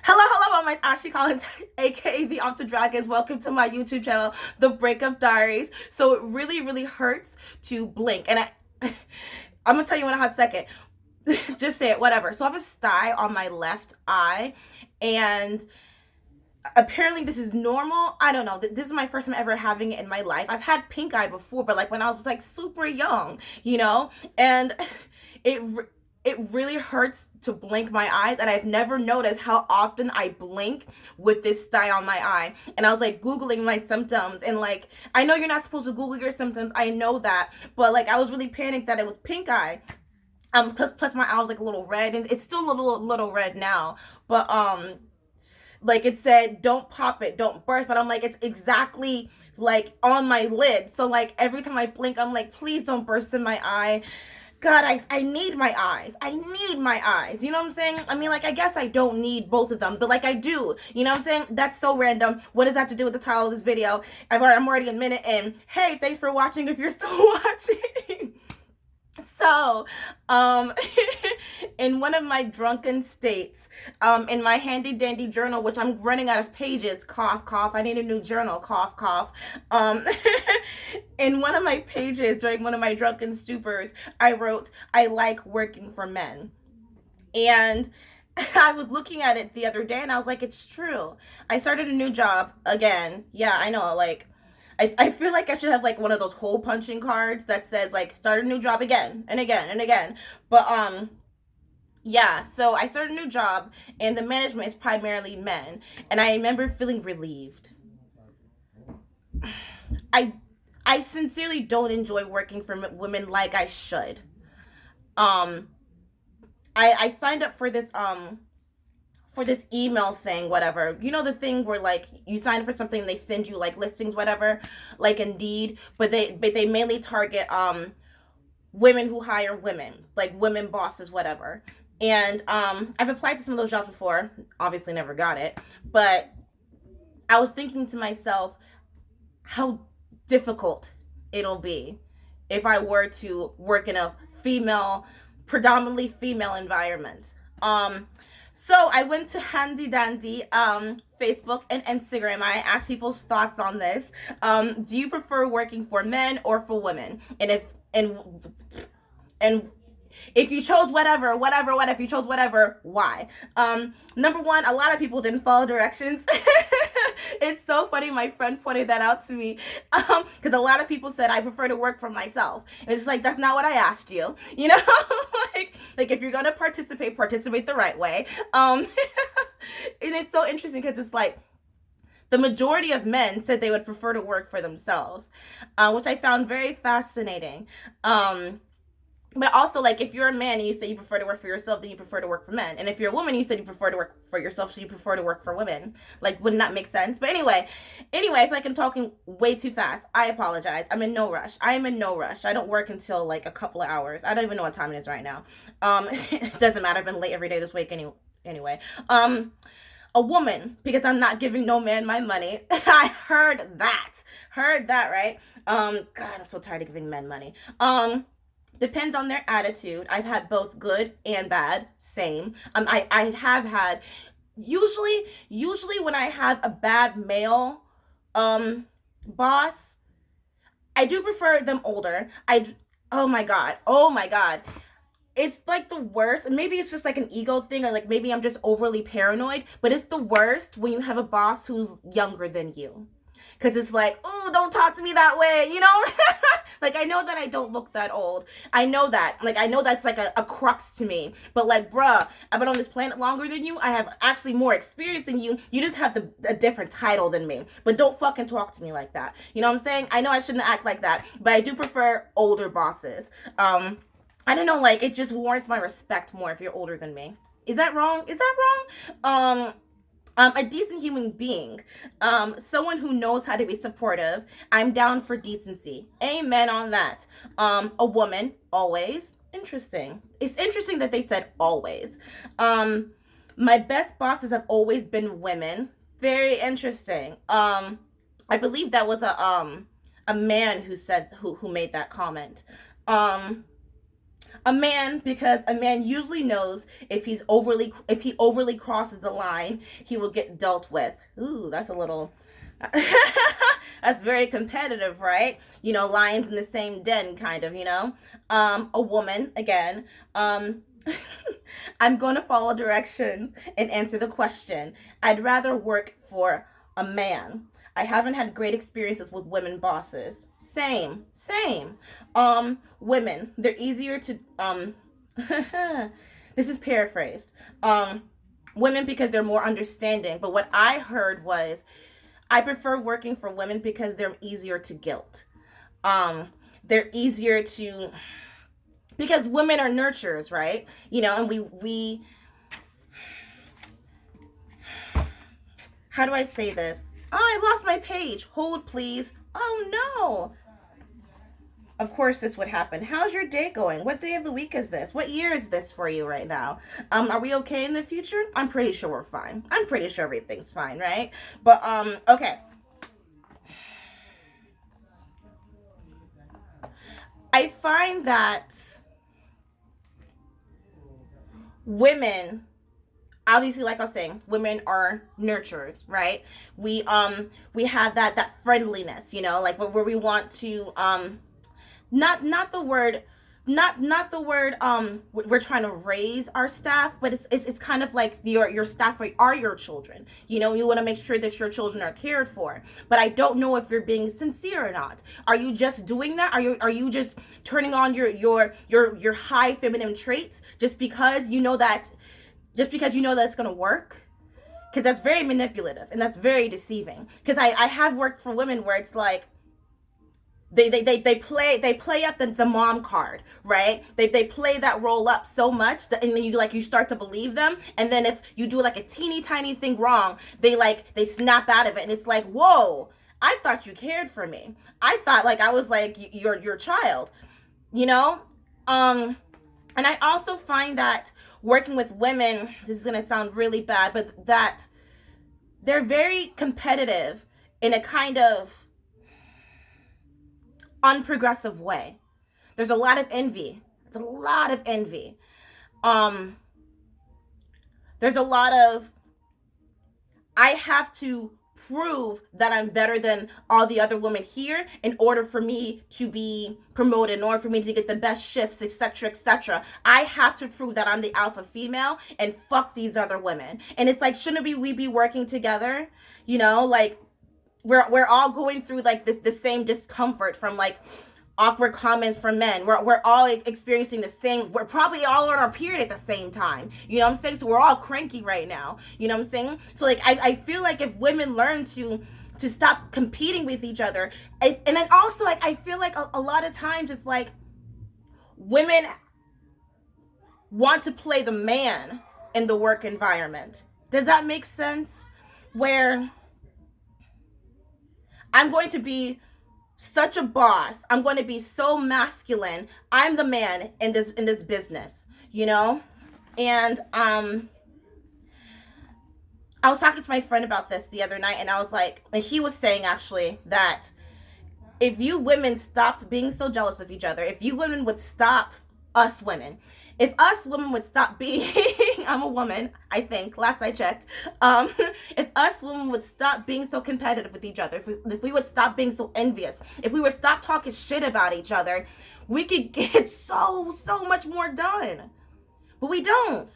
Hello, my Ashley Collins, aka the Altar Dragons. Welcome to my YouTube channel, The Breakup Diaries. So it really hurts to blink, and I'm gonna tell you in a hot second. Just say it, whatever. So I have a sty on my left eye, and apparently this is normal. I don't know. This is my first time ever having it in my life. I've had pink eye before, but like when I was like super young, and it it really hurts to blink my eyes, and I've never noticed how often I blink with this sty on my eye. And I was like googling my symptoms, and like I know you're not supposed to Google your symptoms, I know that, but like I was really panicked that it was pink eye. Plus my eye was like a little red, and it's still a little red now, but like it said, don't pop it, don't burst, but I'm like, it's exactly like on my lid. So like every time I blink, I'm like, please don't burst in my eye. God, I need my eyes. I need my eyes. You know what I'm saying? I mean, like, I guess I don't need both of them, but like I do. You know what I'm saying? That's so random. What does that have to do with the title of this video? I'm already a minute in. Hey, thanks for watching if you're still watching. So, in one of my drunken states, in my handy dandy journal, which I'm running out of pages, cough, cough, I need a new journal, cough, cough. Um, in one of my pages during one of my drunken stupors, I wrote, I like working for men. And I was looking at it the other day, and I was like, it's true. I started a new job again. Yeah, I know, like, I feel like I should have like one of those hole punching cards that says like start a new job again and again and again. But yeah, so I started a new job, and the management is primarily men, and I remember feeling relieved. I I sincerely don't enjoy working for women like I should. Um I signed up for this email thing, whatever. You know, the thing where like you sign for something, they send you like listings, whatever, like Indeed, but they mainly target women who hire women, like women bosses, whatever. And I've applied to some of those jobs before, obviously never got it, but I was thinking to myself how difficult it'll be if I were to work in a predominantly female environment. So I went to Handy Dandy, Facebook and Instagram. I asked people's thoughts on this. Do you prefer working for men or for women? And if you chose what if you chose whatever, why? Number one, a lot of people didn't follow directions. It's so funny. My friend pointed that out to me. Because a lot of people said I prefer to work for myself. And it's just like, that's not what I asked you. You know, like if you're gonna participate the right way. And it's so interesting because it's like the majority of men said they would prefer to work for themselves, which I found very fascinating. But also, like, if you're a man and you say you prefer to work for yourself, then you prefer to work for men. And if you're a woman, you said you prefer to work for yourself, so you prefer to work for women. Like, wouldn't that make sense? But anyway, I feel like I'm talking way too fast. I apologize. I'm in no rush. I am in no rush. I don't work until like a couple of hours. I don't even know what time it is right now. It doesn't matter. I've been late every day this week anyway. A woman, because I'm not giving no man my money. I heard that. Right? God, I'm so tired of giving men money. Depends on their attitude. I've had both good and bad. Same. I have had usually when I have a bad male boss, I do prefer them older. Oh my god. Oh my god. It's like the worst. Maybe it's just like an ego thing, or like maybe I'm just overly paranoid, but it's the worst when you have a boss who's younger than you. Cause it's like, oh, don't talk to me that way, you know? Like, I know that I don't look that old. I know that. Like, I know that's like a crux to me. But like, bruh, I've been on this planet longer than you. I have actually more experience than you. You just have a different title than me. But don't fucking talk to me like that. You know what I'm saying? I know I shouldn't act like that, but I do prefer older bosses. I don't know, like, it just warrants my respect more if you're older than me. Is that wrong? A decent human being, someone who knows how to be supportive. I'm down for decency. Amen on that. A woman, always. Interesting. It's interesting that they said always. My best bosses have always been women. Very interesting. I believe that was a man who made that comment. A man, because a man usually knows if he overly crosses the line, he will get dealt with. Ooh, that's a little that's very competitive, right? You know, lions in the same den, kind of, you know. A woman, again. I'm going to follow directions and answer the question. I'd rather work for a man. I haven't had great experiences with women bosses. Same, same. Women, they're easier to this is paraphrased. Women because they're more understanding, but what I heard was I prefer working for women because they're easier to guilt. Um, they're easier to because women are nurturers, right? You know, and we how do I say this? Oh, I lost my page. Hold, please. Oh no. Of course this would happen. How's your day going? What day of the week is this? What year is this for you right now? Are we okay in the future? I'm pretty sure we're fine. I'm pretty sure everything's fine, right? But okay. I find that women, obviously, like I was saying, women are nurturers, right? We have that friendliness, you know, like where we want to not the word not the word we're trying to raise our staff, but it's kind of like your staff are your children, you know. You want to make sure that your children are cared for, but I don't know if you're being sincere or not. Are you just doing that? Are you just turning on your high feminine traits just because you know that it's going to work? Because that's very manipulative and that's very deceiving. Because I have worked for women where it's like they play up the mom card, right? They play that role up so much that, and then you start to believe them, and then if you do like a teeny tiny thing wrong, they snap out of it, and it's like, whoa, I thought you cared for me. I thought like I was like your child, you know. And I also find that working with women, this is gonna sound really bad, but that they're very competitive in a kind of unprogressive way. There's a lot of envy. It's a lot of envy. Um, there's a lot of I have to prove that I'm better than all the other women here in order for me to be promoted, in order for me to get the best shifts, etc., etc. I have to prove that I'm the alpha female and fuck these other women. And it's like, shouldn't we be working together? You know, like we're all going through like this the same discomfort from like awkward comments from men. We're all experiencing the same. We're probably all on our period at the same time. You know what I'm saying? So we're all cranky right now. You know what I'm saying? So like I feel like if women learn to stop competing with each other, and then also like I feel like a lot of times it's like women want to play the man in the work environment. Does that make sense? Where I'm going to be such a boss. I'm going to be so masculine. I'm the man in this business, you know? And I was talking to my friend about this the other night, and I was like, and he was saying actually that if you women stopped being so jealous of each other, if you women would stop, us women, if us women would stop being I'm a woman, I think, last I checked, if us women would stop being so competitive with each other, if we would stop being so envious, if we would stop talking shit about each other, we could get so much more done. But we don't.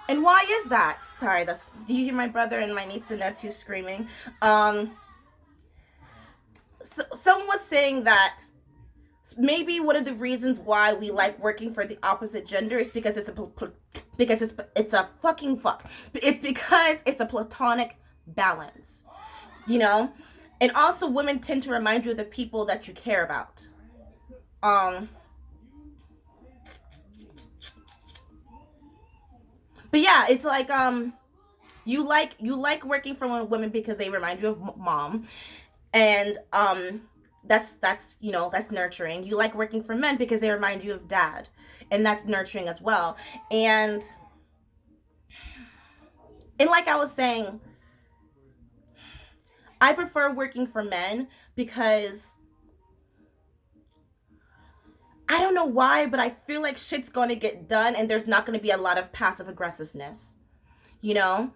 And why is that? Sorry, do you hear my brother and my niece and nephew screaming? Someone was saying that maybe one of the reasons why we like working for the opposite gender is because it's a fucking fuck. It's because it's a platonic balance, you know. And also, women tend to remind you of the people that you care about. But yeah, it's like you like working for women because they remind you of mom, and that's you know, that's nurturing. You like working for men because they remind you of dad, and that's nurturing as well. And like I was saying, I prefer working for men because I don't know why, but I feel like shit's going to get done and there's not going to be a lot of passive aggressiveness, you know?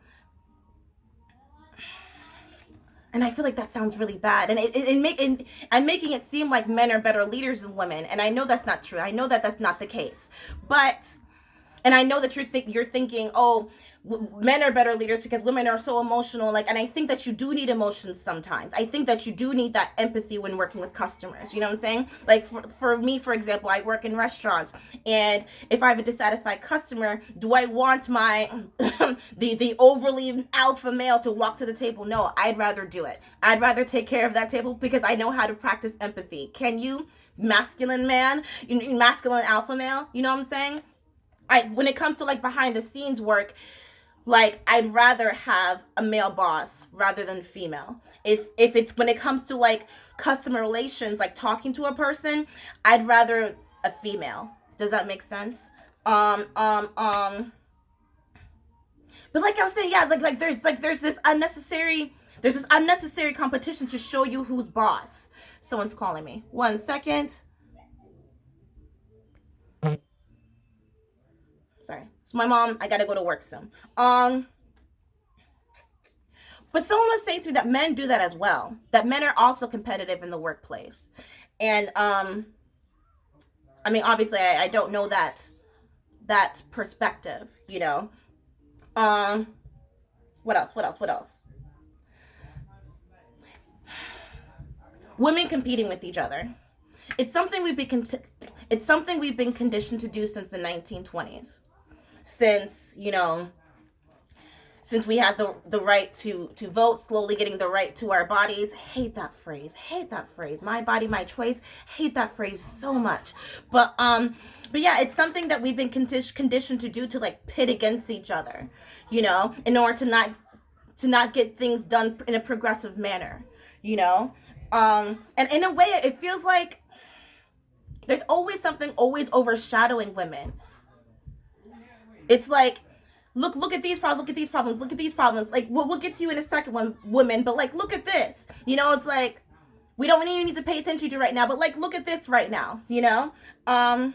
And I feel like that sounds really bad. And I'm making it seem like men are better leaders than women. And I know that's not true. I know that that's not the case. But and I know that you're thinking, oh, men are better leaders because women are so emotional. Like, and I think that you do need emotions sometimes. I think that you do need that empathy when working with customers. You know what I'm saying? Like for me, for example, I work in restaurants, and if I have a dissatisfied customer, do I want my the overly alpha male to walk to the table? No, I'd rather do it. I'd rather take care of that table because I know how to practice empathy. Can you, masculine man, masculine alpha male? You know what I'm saying? When it comes to like behind the scenes work, like I'd rather have a male boss rather than female. If it's when it comes to like customer relations, like talking to a person, I'd rather a female. Does that make sense? Um um um but like I was saying, yeah, there's this unnecessary competition to show you who's boss. Someone's calling me. 1 second. Sorry. It's my mom. I gotta go to work soon. But someone was saying to me that men do that as well. That men are also competitive in the workplace. And I mean, obviously, I don't know that perspective. You know. Um, what else? What else? What else? Women competing with each other. It's something it's something we've been conditioned to do since the 1920s. Since since we had the right to vote, slowly getting the right to our bodies. Hate that phrase. Hate that phrase. My body, my choice. Hate that phrase so much. But yeah, it's something that we've been conditioned to do, to like pit against each other, in order to not get things done in a progressive manner, you know. And in a way, it feels like there's always something always overshadowing women. It's like, look at these problems, look at these problems, look at these problems. Like, we'll get to you in a second, one women, but like, look at this. It's like we don't even need to pay attention to right now, but like, look at this right now. And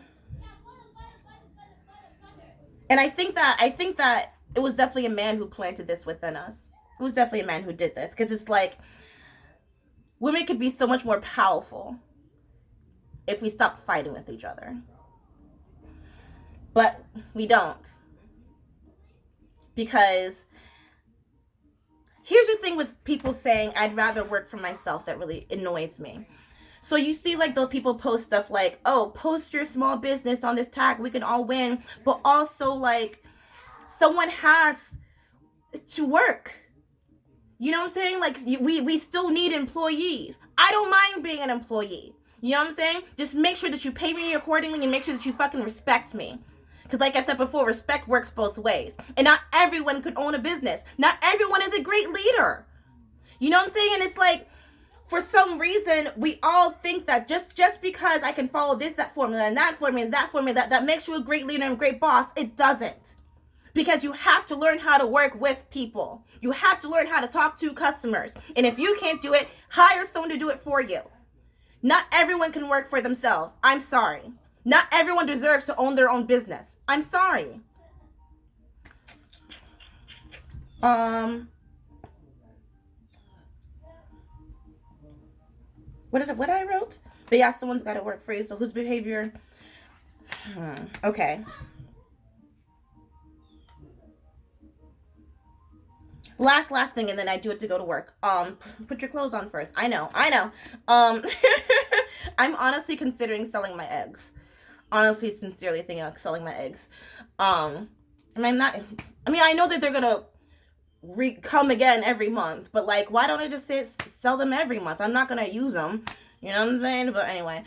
I think that it was definitely a man who planted this within us. It was definitely a man who did this, because it's like women could be so much more powerful if we stopped fighting with each other, but we don't. Because here's the thing with people saying I'd rather work for myself, that really annoys me. So you see like those people post stuff like, oh, post your small business on this tag, we can all win. But also like someone has to work. You know what I'm saying? Like we still need employees. I don't mind being an employee. You know what I'm saying? Just make sure that you pay me accordingly and make sure that you fucking respect me. Because like I've said before, respect works both ways. And not everyone could own a business. Not everyone is a great leader. You know what I'm saying? And it's like, for some reason, we all think that just because I can follow that formula and that formula, that makes you a great leader and a great boss. It doesn't. Because you have to learn how to work with people. You have to learn how to talk to customers. And if you can't do it, hire someone to do it for you. Not everyone can work for themselves. I'm sorry. Not everyone deserves to own their own business. I'm sorry. What I wrote? But yeah, someone's got to work for you. So whose behavior? Okay. Last thing, and then I do it to go to work. Put your clothes on first. I know. I'm honestly considering selling my eggs. Honestly, sincerely thinking of selling my eggs. And I'm not. I mean, I know that they're gonna come again every month, but like, why don't I just sell them every month? I'm not gonna use them. You know what I'm saying? But anyway,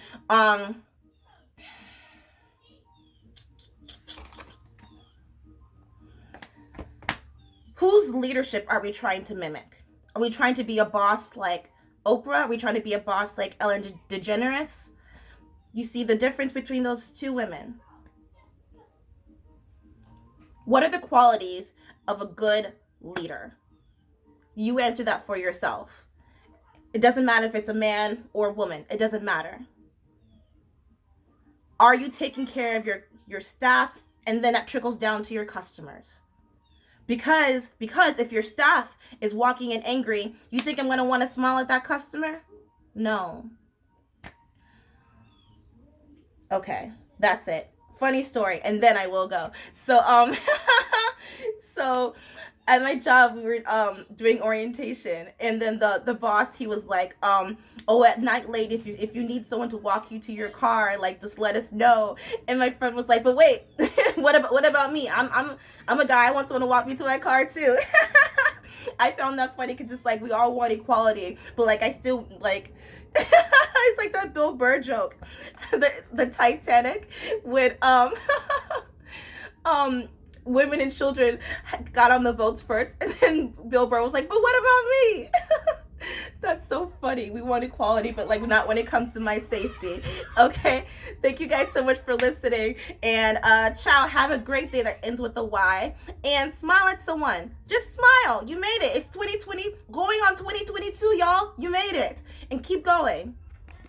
whose leadership are we trying to mimic? Are we trying to be a boss like Oprah? Are we trying to be a boss like Ellen DeGeneres? You see the difference between those two women. What are the qualities of a good leader? You answer that for yourself. It doesn't matter if it's a man or a woman. It doesn't matter. Are you taking care of your staff? And then that trickles down to your customers. Because if your staff is walking in angry, you think I'm going to want to smile at that customer? No. Okay, that's it. Funny story, and then I will go. So so at my job we were doing orientation, and then the boss, he was like, oh, at night late, if you need someone to walk you to your car, like, just let us know. And my friend was like, but wait, what about me? I'm a guy, I want someone to walk me to my car too. I found that funny because it's like we all want equality, but like I still like it's like that Bill Burr joke, the Titanic, when women and children got on the boats first, and then Bill Burr was like, but what about me? That's so funny. We want equality, but like not when it comes to my safety. Okay, thank you guys so much for listening, and ciao. Have a great day that ends with a Y, and smile at someone. Just smile. You made it. It's 2020 going on 2022, y'all. You made it, and keep going.